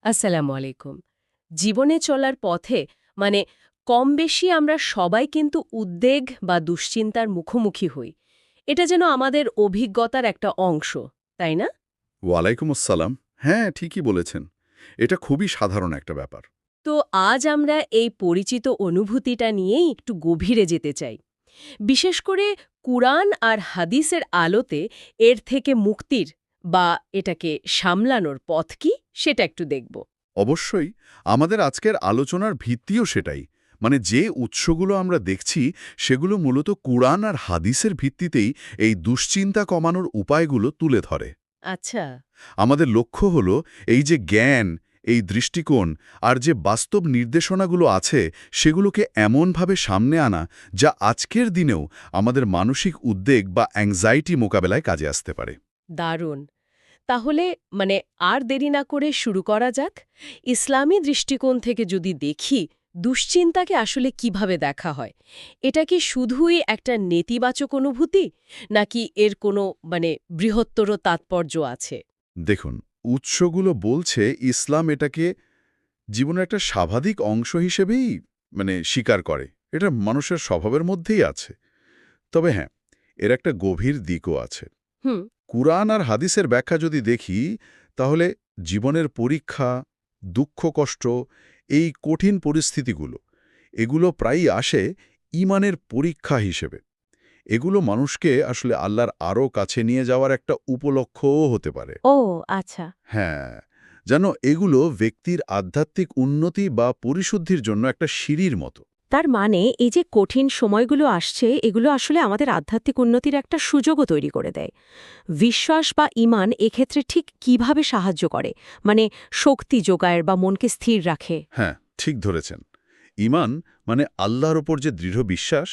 আসসালামু আলাইকুম। জীবনে চলার পথে মানে কম বেশি আমরা সবাই কিন্তু উদ্বেগ বা দুশ্চিন্তার মুখোমুখি হই। এটা যেন আমাদের অভিজ্ঞতার একটা অংশ, তাই না? ওয়ালাইকুম আসসালাম। হ্যাঁ, ঠিকই বলেছেন। এটা খুবই সাধারণ একটা ব্যাপার। তো আজ আমরা এই পরিচিত অনুভূতিটা নিয়েই একটু গভীরে যেতে চাই। বিশেষ করে কুরআন আর হাদিসের আলোতে এর থেকে মুক্তির বা এটাকে সামলানোর পথ কি সেটা একটু দেখব। অবশ্যই আমাদের আজকের আলোচনার ভিত্তিও সেটাই। মানে যে উৎসগুলো আমরা দেখছি, সেগুলো মূলত কুরআন আর হাদিসের ভিত্তিতেই এই দুশ্চিন্তা কমানোর উপায়গুলো তুলে ধরে। আচ্ছা। আমাদের লক্ষ্য হল এই যে জ্ঞান, এই দৃষ্টিকোণ আর যে বাস্তব নির্দেশনাগুলো আছে, সেগুলোকে এমনভাবে সামনে আনা যা আজকের দিনেও আমাদের মানসিক উদ্বেগ বা অ্যাংজাইটি মোকাবেলায় কাজে আসতে পারে। দারুণ। তাহলে আর দেরি না করে শুরু করা যাক। ইসলামী দৃষ্টিকোণ থেকে যদি দেখি দুশ্চিন্তাকে আসলে কিভাবে দেখা হয়, এটা কি শুধুই একটা নেতিবাচক অনুভূতি নাকি এর কোনো বৃহত্তর তাৎপর্য আছে? দেখুন, উৎসগুলো বলছে ইসলাম এটাকে জীবনের একটা স্বাভাবিক অংশ হিসেবেই স্বীকার করে। এটা মানুষের স্বভাবের মধ্যেই আছে। তবে হ্যাঁ, এর একটা গভীর দিকও আছে। হুম। কুরআন আর হাদিসের ব্যাখ্যা যদি দেখি, তাহলে জীবনের পরীক্ষা, দুঃখ কষ্ট, এই কঠিন পরিস্থিতিগুলো, এগুলো প্রায়ই আসে ঈমানের পরীক্ষা হিসেবে। এগুলো মানুষকে আসলে আল্লাহর আরও কাছে নিয়ে যাওয়ার একটা উপলক্ষ্যও হতে পারে। ও আচ্ছা। হ্যাঁ, যেন এগুলো ব্যক্তির আধ্যাত্মিক উন্নতি বা পরিশুদ্ধির জন্য একটা সিঁড়ির মতো। তার মানে এই যে কঠিন সময়গুলো আসছে এগুলো আসলে আমাদের আধ্যাত্মিক উন্নতির একটা সুযোগও তৈরি করে দেয়। বিশ্বাস বা ঈমান এক্ষেত্রে ঠিক কিভাবে সাহায্য করে, মানে শক্তি যোগায় বা মনকে স্থির রাখে? হ্যাঁ, ঠিক ধরেছেন। ঈমান মানে আল্লাহর ওপর যে দৃঢ় বিশ্বাস,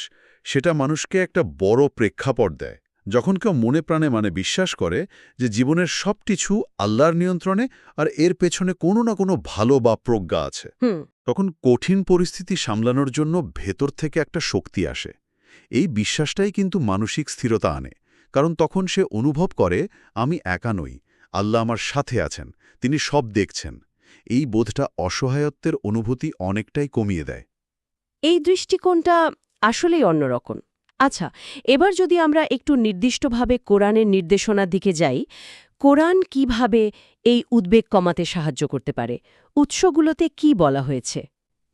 সেটা মানুষকে একটা বড় প্রেক্ষাপট দেয়। যখন কেউ মনে প্রাণে বিশ্বাস করে যে জীবনের সবকিছু আল্লাহর নিয়ন্ত্রণে আর এর পেছনে কোনো না কোনো ভালো বা প্রজ্ঞা আছে, হুম। তখন কঠিন পরিস্থিতি সামলানোর জন্য ভেতর থেকে একটা শক্তি আসে। এই বিশ্বাসটাই কিন্তু মানসিক স্থিরতা আনে। কারণ তখন সে অনুভব করে, আমি একা নই, আল্লাহ আমার সাথে আছেন, তিনি সব দেখছেন। এই বোধটা অসহায়ত্বের অনুভূতি অনেকটাই কমিয়ে দেয়। এই দৃষ্টিকোণটা আসলেই অন্যরকম। আচ্ছা, এবার যদি আমরা একটু নির্দিষ্টভাবে কোরআনের নির্দেশনার দিকে যাই, কোরআন কিভাবে এই উদ্বেগ কমাতে সাহায্য করতে পারে? উৎসগুলোতে কি বলা হয়েছে?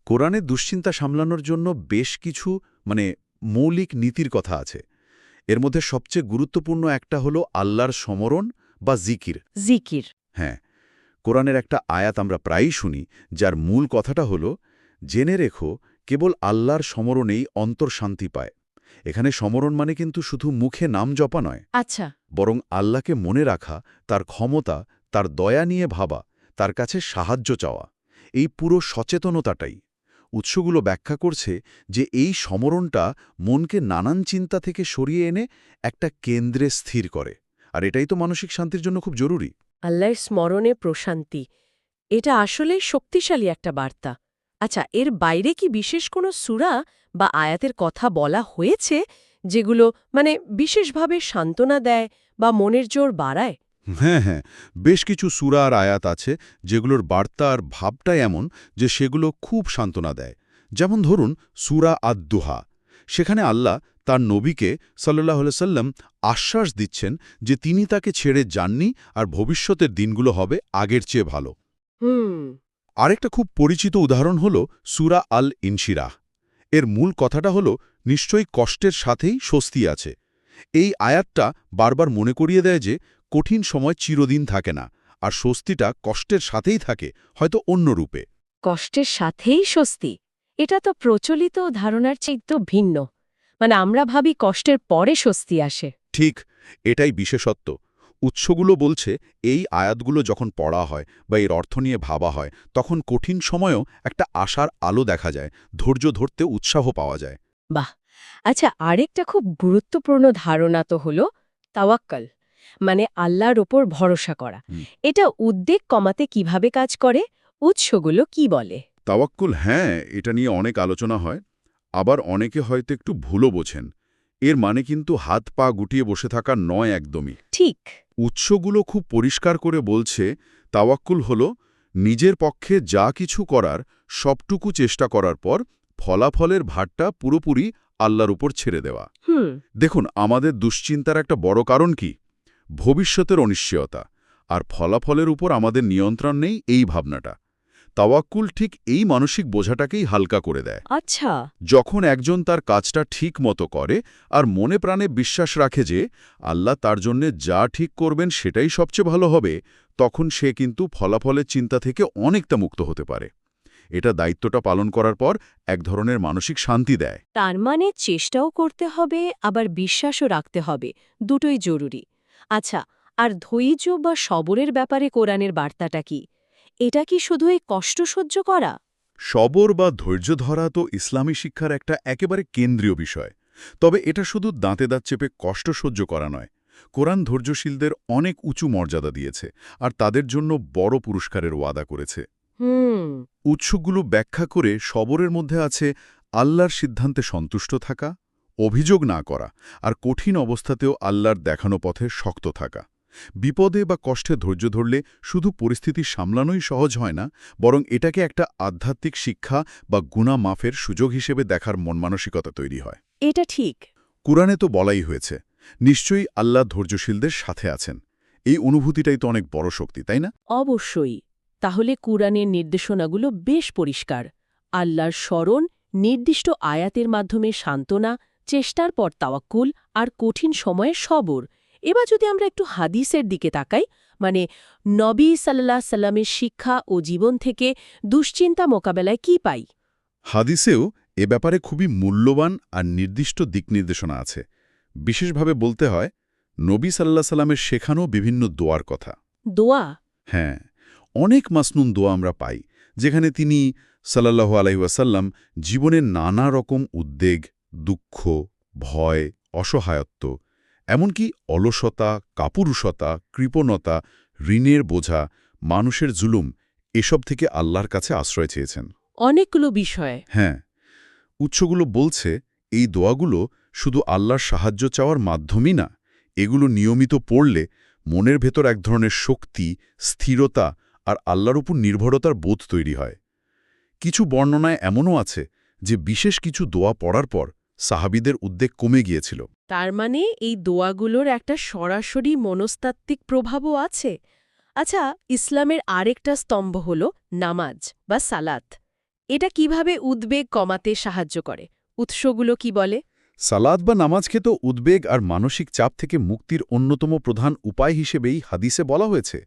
কোরআনে দুশ্চিন্তা সামলানোর জন্য বেশ কিছু মানে মৌলিক নীতির কথা আছে। এর মধ্যে সবচেয়ে গুরুত্বপূর্ণ একটা হলো আল্লাহর সমরণ বা জিকির। জিকির। হ্যাঁ, কোরআনের একটা আয়াত আমরা প্রায়ই শুনি, যার মূল কথাটা হলো, জেনে রেখো কেবল আল্লাহর সমরণেই অন্তর শান্তি পায়। এখানে সমরণ মানে কিন্তু শুধু মুখে নাম জপা নয়, আচ্ছা। বরং আল্লাহকে মনে রাখা, তার ক্ষমতা, তার দয়া নিয়ে ভাবা, তার কাছে সাহায্য চাওয়া। এই পুরো সচেতনতাটাই উৎসগুলো ব্যাখ্যা করছে যে এই সমরণটা মনকে নানান চিন্তা থেকে সরিয়ে এনে একটা কেন্দ্রে স্থির করে। আর এটাই তো মানসিক শান্তির জন্য খুব জরুরি। আল্লাহর স্মরণে প্রশান্তি, এটা আসলে শক্তিশালী একটা বার্তা। আচ্ছা, এর বাইরে কি বিশেষ কোনো সূরা বা আয়াতের কথা বলা হয়েছে যেগুলো বিশেষভাবে সান্ত্বনা দেয় বা মনের জোর বাড়ায়? হ্যাঁ, হ্যাঁ, বেশ কিছু সূরা আর আয়াত আছে যেগুলোর বার্তা আর ভাবটাই এমন যে সেগুলো খুব সান্ত্বনা দেয়। যেমন ধরুন সূরা আদ-দুহা। সেখানে আল্লাহ তার নবীকে সাল্লাল্লাহু আলাইহি সাল্লাম আশ্বাস দিচ্ছেন যে তিনি তাকে ছেড়ে যাননি আর ভবিষ্যতের দিনগুলো হবে আগের চেয়ে ভালো। হুম। আরেকটা খুব পরিচিত উদাহরণ হল সূরা আল-ইনশিরাহ। এর মূল কথাটা হল, নিশ্চয়ই কষ্টের সাথেই স্বস্তি আছে। এই আয়াতটা বারবার মনে করিয়ে দেয় যে কঠিন সময় চিরদিন থাকে না, আর স্বস্তিটা কষ্টের সাথেই থাকে, হয়তো অন্য রূপে। কষ্টের সাথেই স্বস্তি, এটা তো প্রচলিত ধারণার চেয়ে তো ভিন্ন। আমরা ভাবি কষ্টের পরে স্বস্তি আসে। ঠিক, এটাই বিশেষত্ব। উৎসগুলো বলছে এই আয়াতগুলো যখন পড়া হয় বা এর অর্থ নিয়ে ভাবা হয়, তখন কঠিন সময়েও একটা আশার আলো দেখা যায়, ধৈর্য ধরতে উৎসাহ পাওয়া যায়। বাহ। আচ্ছা, আরেকটা খুব গুরুত্বপূর্ণ ধারণা তো হলো তাওয়াক্কাল, আল্লাহর ওপর ভরসা করা। হুম। এটা উদ্বেগ কমাতে কিভাবে কাজ করে? উৎসগুলো কি বলে? তাওয়াক্কুল, হ্যাঁ, এটা নিয়ে অনেক আলোচনা হয়। আবার অনেকে হয়তো একটু ভুলও বোঝেন। এর মানে কিন্তু হাত পা গুটিয়ে বসে থাকা নয় একদমই। ঠিক। উৎসগুলো খুব পরিষ্কার করে বলছে, তাওয়াক্কুল হল নিজের পক্ষে যা কিছু করার সবটুকু চেষ্টা করার পর ফলাফলের ভারটা পুরোপুরি আল্লাহর উপর ছেড়ে দেওয়া। দেখুন, আমাদের দুশ্চিন্তার একটা বড় কারণ কি? ভবিষ্যতের অনিশ্চয়তা, আর ফলাফলের উপর আমাদের নিয়ন্ত্রণ নেই এই ভাবনাটা। তাওয়াক্কুল ঠিক এই মানসিক বোঝাটাকেই হালকা করে দেয়। আচ্ছা। যখন একজন তার কাজটা ঠিক মতো করে আর মনে প্রাণে বিশ্বাস রাখে যে আল্লাহ তার জন্যে যা ঠিক করবেন সেটাই সবচেয়ে ভালো হবে, তখন সে কিন্তু ফলাফলের চিন্তা থেকে অনেকটা মুক্ত হতে পারে। এটা দায়িত্বটা পালন করার পর এক ধরনের মানসিক শান্তি দেয়। তার মানে চেষ্টাও করতে হবে, আবার বিশ্বাসও রাখতে হবে, দুটোই জরুরি। আচ্ছা, আর ধৈর্য বা সবরের ব্যাপারে কোরআনের বার্তাটা কি? এটা কি শুধু এই কষ্ট সহ্য করা? সবর বা ধৈর্য ধরা তো ইসলামী শিক্ষার একটা একেবারে কেন্দ্রীয় বিষয়। তবে এটা শুধু দাঁতে দাঁত চেপে কষ্ট সহ্য করা নয়। কোরআন ধৈর্যশীলদের অনেক উঁচু মর্যাদা দিয়েছে, আর তাদের জন্য বড় পুরস্কারের ওয়াদা করেছে। উৎসগুলো ব্যাখ্যা করে সবরের মধ্যে আছে আল্লাহর সিদ্ধান্তে সন্তুষ্ট থাকা, অভিযোগ না করা, আর কঠিন অবস্থাতেও আল্লাহর দেখানো পথে শক্ত থাকা। বিপদে বা কষ্টে ধৈর্য ধরলে শুধু পরিস্থিতি সামলানোই সহজ হয় না, বরং এটাকে একটা আধ্যাত্মিক শিক্ষা বা গুনাহ মাফের সুযোগ হিসেবে দেখার মনমানসিকতা তৈরি হয়। এটা ঠিক। কুরআনে তো বলাই হয়েছে, নিশ্চয়ই আল্লাহ ধৈর্যশীলদের সাথে আছেন। এই অনুভূতিটাই তো অনেক বড় শক্তি, তাই না? অবশ্যই। তাহলে কুরআনের নির্দেশনাগুলো বেশ পরিষ্কার। আল্লাহর স্মরণ, নির্দিষ্ট আয়াতের মাধ্যমে সান্ত্বনা, চেষ্টার পর তাওয়াক্কুল, আর কঠিন সময়ে সবর। এবার যদি আমরা একটু হাদিসের দিকে তাকাই, মানে নবী সাল্লাল্লাহু আলাইহি সাল্লামের শিক্ষা ও জীবন থেকে দুশ্চিন্তা মোকাবেলায় কি পাই? হাদিসেও এ ব্যাপারে খুবই মূল্যবান আর নির্দিষ্ট দিক নির্দেশনা আছে। বিশেষভাবে বলতে হয়, নবী সাল্লাল্লাহু আলাইহি সাল্লামের শেখানো বিভিন্ন দোয়ার কথা। দোয়া? হ্যাঁ, অনেক মাসনুন দোয়া আমরা পাই, যেখানে তিনি সাল্লাল্লাহু আলাইহি ওয়াসাল্লাম জীবনের নানা রকম উদ্বেগ, দুঃখ, ভয়, অসহায়ত্ব, এমনকি অলসতা, কাপুরুষতা, কৃপণতা, ঋণের বোঝা, মানুষের জুলুম, এসব থেকে আল্লাহর কাছে আশ্রয় চেয়েছেন। অনেকগুলো বিষয়। হ্যাঁ, উৎসগুলো বলছে এই দোয়াগুলো শুধু আল্লাহর সাহায্য চাওয়ার মাধ্যমই না, এগুলো নিয়মিত পড়লে মনের ভেতর এক ধরনের শক্তি, স্থিরতা আর আল্লাহর উপর নির্ভরতার বোধ তৈরি হয়। কিছু বর্ণনায় এমনও আছে যে বিশেষ কিছু দোয়া পড়ার পর সাহাবীদের উদ্বেগ কমে গিয়েছিল। তার মানে এই দোয়াগুলোর একটা সরাসরি মনস্তাত্ত্বিক প্রভাবও আছে। আচ্ছা, ইসলামের আরেকটা স্তম্ভ হল নামাজ বা সালাত। এটা কিভাবে উদ্বেগ কমাতে সাহায্য করে? উৎসগুলো কি বলে? সালাত বা নামাজকে তো উদ্বেগ আর মানসিক চাপ থেকে মুক্তির অন্যতম প্রধান উপায় হিসেবেই হাদিসে বলা হয়েছে।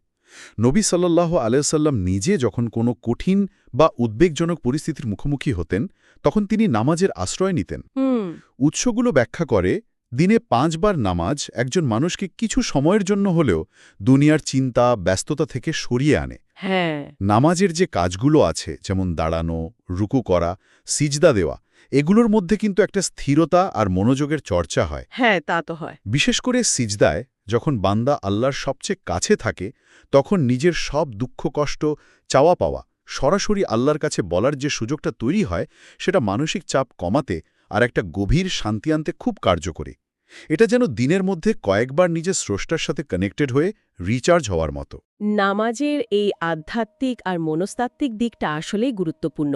নবী সাল্লাল্লাহু আলাইহি ওয়াসাল্লাম নিজে যখন কোনো কঠিন বা উদ্বেগজনক পরিস্থিতির মুখোমুখি হতেন, তখন তিনি নামাজের আশ্রয় নিতেন। উৎসগুলো ব্যাখ্যা করে, দিনে 5 বার নামাজ একজন মানুষকে কিছু সময়ের জন্য হলেও দুনিয়ার চিন্তা, ব্যস্ততা থেকে সরিয়ে আনে। হ্যাঁ। নামাজের যে কাজগুলো আছে, যেমন দাঁড়ানো, রুকু করা, সিজদা দেওয়া, এগুলোর মধ্যে কিন্তু একটা স্থিরতা আর মনোযোগের চর্চা হয়। হ্যাঁ, তা তো হয়। বিশেষ করে সিজদায় যখন বান্দা আল্লাহর সবচেয়ে কাছে থাকে, তখন নিজের সব দুঃখ, কষ্ট, চাওয়া পাওয়া সরাসরি আল্লাহর কাছে বলার যে সুযোগটা তৈরি হয়, সেটা মানসিক চাপ কমাতে আর একটা গভীর শান্তি আনতে খুব কার্যকরী। এটা যেন দিনের মধ্যে কয়েকবার নিজের স্রষ্টার সাথে কানেক্টেড হয়ে রিচার্জ হওয়ার মতো। নামাজের এই আধ্যাত্মিক আর মনস্তাত্ত্বিক দিকটা আসলেই গুরুত্বপূর্ণ।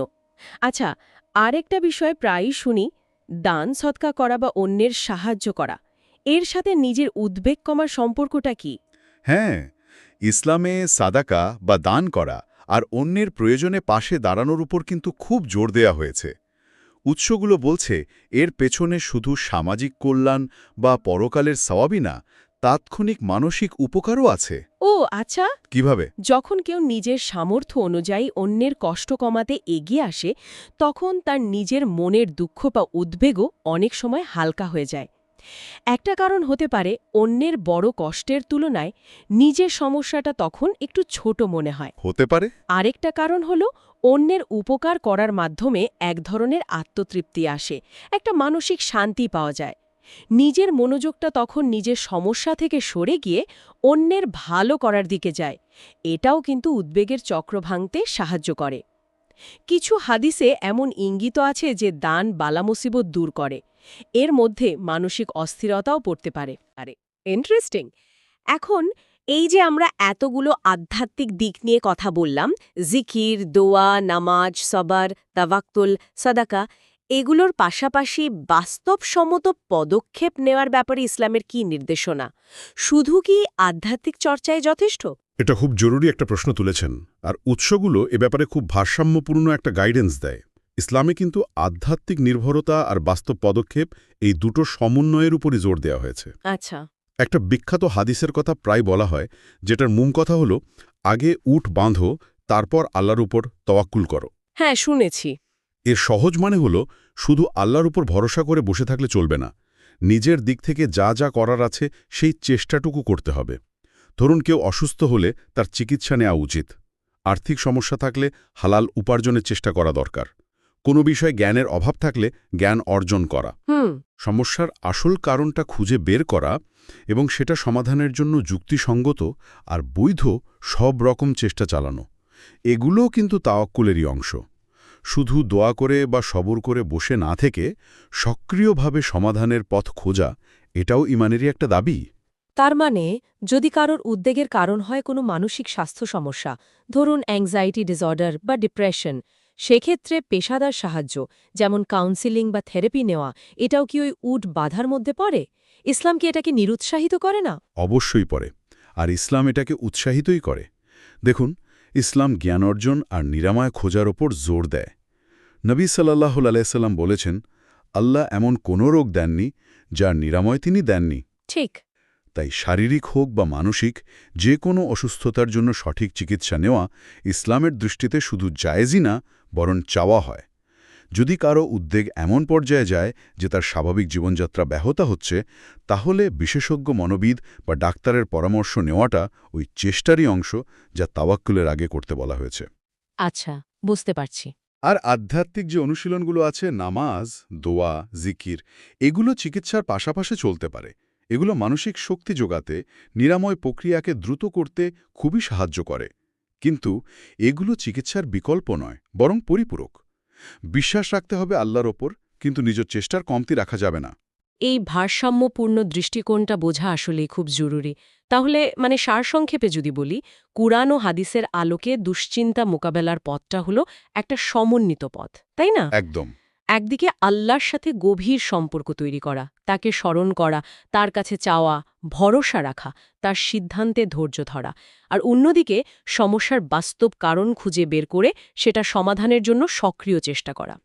আচ্ছা, আরেকটা বিষয় প্রায়ই শুনি, দান সৎকা করা বা অন্যের সাহায্য করা। এর সাথে নিজের উদ্বেগ কমার সম্পর্কটা কি? হ্যাঁ, ইসলামে সাদাকা বা দান করা আর অন্যের প্রয়োজনে পাশে দাঁড়ানোর উপর কিন্তু খুব জোর দেয়া হয়েছে। উৎসগুলো বলছে এর পেছনে শুধু সামাজিক কল্যাণ বা পরকালের সওয়াবই না, তাৎক্ষণিক মানসিক উপকারও আছে। ও আচ্ছা। কিভাবে? যখন কেউ নিজের সামর্থ্য অনুযায়ী অন্যের কষ্ট কমাতে এগিয়ে আসে, তখন তার নিজের মনের দুঃখ বা উদ্বেগও অনেক সময় হালকা হয়ে যায়। একটা কারণ হতে পারে অন্যের বড় কষ্টের তুলনায় নিজের সমস্যাটা তখন একটু ছোট মনে হয়। হতে পারে। আরেকটা কারণ হল অন্যের উপকার করার মাধ্যমে এক ধরনের আত্মতৃপ্তি আসে, একটা মানসিক শান্তি পাওয়া যায়। নিজের মনোযোগটা তখন নিজের সমস্যা থেকে সরে গিয়ে অন্যের ভালো করার দিকে যায়। এটাও কিন্তু উদ্বেগের চক্র ভাঙতে সাহায্য করে। কিছু হাদিসে এমন ইঙ্গিত আছে যে দান বালা মুসিবত দূর করে। এর মধ্যে মানসিক অস্থিরতাও পড়তে পারে। ইন্টারেস্টিং। এখন এই যে আমরা এতগুলো আধ্যাত্মিক দিক নিয়ে কথা বললাম, জিকির, দোয়া, নামাজ, সবার, তাওয়াক্কুল, সাদাকা, এগুলোর পাশাপাশি বাস্তবসম্মত পদক্ষেপ নেওয়ার ব্যাপারে ইসলামের কি নির্দেশনা? শুধু কি আধ্যাত্মিক চর্চায় যথেষ্ট? এটা খুব জরুরি একটা প্রশ্ন তুলেছেন, আর উৎসগুলো এ ব্যাপারে খুব ভারসাম্যপূর্ণ একটা গাইডেন্স দেয়। ইসলামে কিন্তু আধ্যাত্মিক নির্ভরতা আর বাস্তব পদক্ষেপ এই দুটো সমন্বয়ের উপরই জোর দেওয়া হয়েছে। আচ্ছা। একটা বিখ্যাত হাদিসের কথা প্রায় বলা হয়, যেটার মূল কথা হলো আগে উট বাঁধো, তারপর আল্লাহর উপর তওয়াক্কুল করো। হ্যাঁ, শুনেছি। এর সহজ মানে হলো শুধু আল্লাহর উপর ভরসা করে বসে থাকলে চলবে না, নিজের দিক থেকে যা যা করার আছে সেই চেষ্টাটুকু করতে হবে। ধরুন কেউ অসুস্থ হলে তার চিকিৎসা নেওয়া উচিত, আর্থিক সমস্যা থাকলে হালাল উপার্জনের চেষ্টা করা দরকার, কোনো বিষয়ে জ্ঞানের অভাব থাকলে জ্ঞান অর্জন করা, সমস্যার আসল কারণটা খুঁজে বের করা এবং সেটা সমাধানের জন্য যুক্তিসঙ্গত আর বৈধ সব রকম চেষ্টা চালানো, এগুলোও কিন্তু তাওয়াক্কুলেরই অংশ। শুধু দোয়া করে বা সবর করে বসে না থেকে সক্রিয়ভাবে সমাধানের পথ খোঁজা, এটাও ঈমানেরই একটা দাবি। তার মানে যদি কারোর উদ্বেগের কারণ হয় কোনো মানসিক স্বাস্থ্য সমস্যা, ধরুন অ্যাংজাইটি ডিসঅর্ডার বা ডিপ্রেশন, সেক্ষেত্রে পেশাদার সাহায্য যেমন কাউন্সিলিং বা থেরাপি নেওয়া, এটাও কি ওই উট বাঁধার মধ্যে পড়ে? ইসলাম কি এটাকে নিরুৎসাহিত করে না? অবশ্যই পড়ে, আর ইসলাম এটাকে উৎসাহিতই করে। দেখুন, ইসলাম জ্ঞান অর্জন আর নিরাময় খোঁজার ওপর জোর দেয়। নবী সাল্লাল্লাহু আলাইহি সাল্লাম বলেছেন, আল্লাহ এমন কোনো রোগ দেননি যার নিরাময় তিনি দেননি। ঠিক। তাই শারীরিক হোক বা মানসিক যে কোনো অসুস্থতার জন্য সঠিক চিকিৎসা নেওয়া ইসলামের দৃষ্টিতে শুধু জায়েজই না, বরং চাওয়া হয়। যদি কারো উদ্বেগ এমন পর্যায়ে যায় যে তার স্বাভাবিক জীবনযাত্রা ব্যাহত হচ্ছে, তাহলে বিশেষজ্ঞ মনোবিদ বা ডাক্তারের পরামর্শ নেওয়াটা ওই চেষ্টারই অংশ, যা তাওয়াক্কুলের আগে করতে বলা হয়েছে। আচ্ছা, বুঝতে পারছি। আর আধ্যাত্মিক যে অনুশীলনগুলো আছে, নামাজ, দোয়া, জিকির, এগুলো চিকিৎসার পাশাপাশি চলতে পারে। এগুলো মানসিক শক্তি যোগাতে, নিরাময় প্রক্রিয়াকে দ্রুত করতে খুবই সাহায্য করে। কিন্তু এগুলো চিকিৎসার বিকল্প নয়, বরং পরিপূরক। বিশ্বাস রাখতে হবে আল্লাহর ওপর, কিন্তু নিজের চেষ্টার কমতি রাখা যাবে না। এই ভারসাম্যপূর্ণ দৃষ্টিকোণটা বোঝা আসলেই খুব জরুরি। তাহলে সারসংক্ষেপে যদি বলি, কুরআন ও হাদিসের আলোকে দুশ্চিন্তা মোকাবেলার পথটা হলো একটা সমন্বিত পথ, তাই না? একদম। একদিকে আল্লাহর সাথে গভীর সম্পর্ক তৈরি করা, তাকে স্মরণ করা, তার কাছে চাওয়া, ভরসা রাখা, তার সিদ্ধান্তে ধৈর্য ধরা, আর অন্যদিকে সমস্যার বাস্তব কারণ খুঁজে বের করে সেটা সমাধানের জন্য সক্রিয় চেষ্টা করা।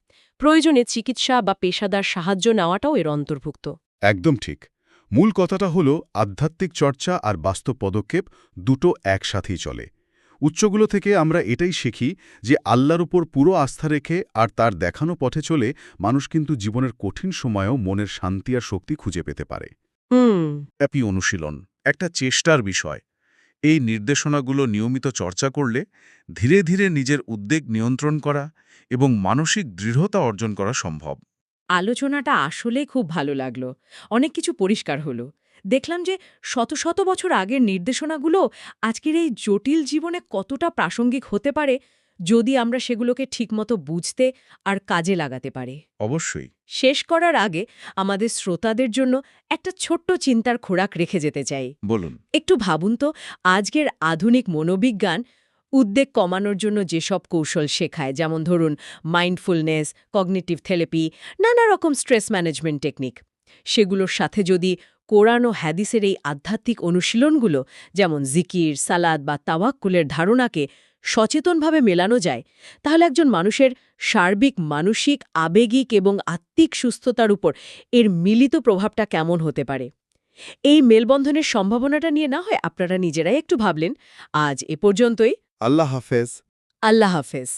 প্রয়োজনে চিকিৎসা বা পেশাদার সাহায্য নেওয়াটাও এর অন্তর্ভুক্ত। একদম ঠিক। মূল কথাটা হলো আধ্যাত্মিক চর্চা আর বাস্তব পদক্ষেপ দুটো একসাথেই চলে। উৎসগুলো থেকে আমরা এটাই শিখি যে আল্লাহর উপর পুরো আস্থা রেখে আর তার দেখানো পথে চলে মানুষ কিন্তু জীবনের কঠিন সময়েও মনের শান্তি আর শক্তি খুঁজে পেতে পারে। ব্যাপী অনুশীলন একটা চেষ্টার বিষয়। এই নির্দেশনাগুলো নিয়মিত চর্চা করলে ধীরে ধীরে নিজের উদ্বেগ নিয়ন্ত্রণ করা এবং মানসিক দৃঢ়তা অর্জন করা সম্ভব। আলোচনাটা আসলেই খুব ভালো লাগলো। অনেক কিছু পরিষ্কার হলো। দেখলাম যে শত শত বছর আগের নির্দেশনাগুলো আজকের এই জটিল জীবনে কতটা প্রাসঙ্গিক হতে পারে যদি আমরা সেগুলোকে ঠিকমতো বুঝতে আর কাজে লাগাতে পারি। অবশ্যই। শেষ করার আগে আমাদের শ্রোতাদের জন্য একটা ছোট্ট চিন্তার খোরাক রেখে যেতে চাই। বলুন। একটু ভাবুন তো, আজকের আধুনিক মনোবিজ্ঞান উদ্বেগ কমানোর জন্য যেসব কৌশল শেখায়, যেমন ধরুন মাইন্ডফুলনেস, কগনিটিভ থেরাপি, নানা রকম স্ট্রেস ম্যানেজমেন্ট টেকনিক, সেগুলোর সাথে যদি কোরআন ও হাদিসের এই আধ্যাত্মিক অনুশীলনগুলো যেমন জিকির, সালাদ বা তাওয়াক্কুলের ধারণাকে সচেতনভাবে মেলানো যায়, তাহলে একজন মানুষের সার্বিক মানসিক, আবেগিক এবং আত্মিক সুস্থতার উপর এর মিলিত প্রভাবটা কেমন হতে পারে। এই মেলবন্ধনের সম্ভাবনাটা নিয়ে না হয় আপনারা নিজেরাই একটু ভাবলেন। আজ এ পর্যন্তই। আল্লাহ হাফেজ। আল্লাহ হাফেজ।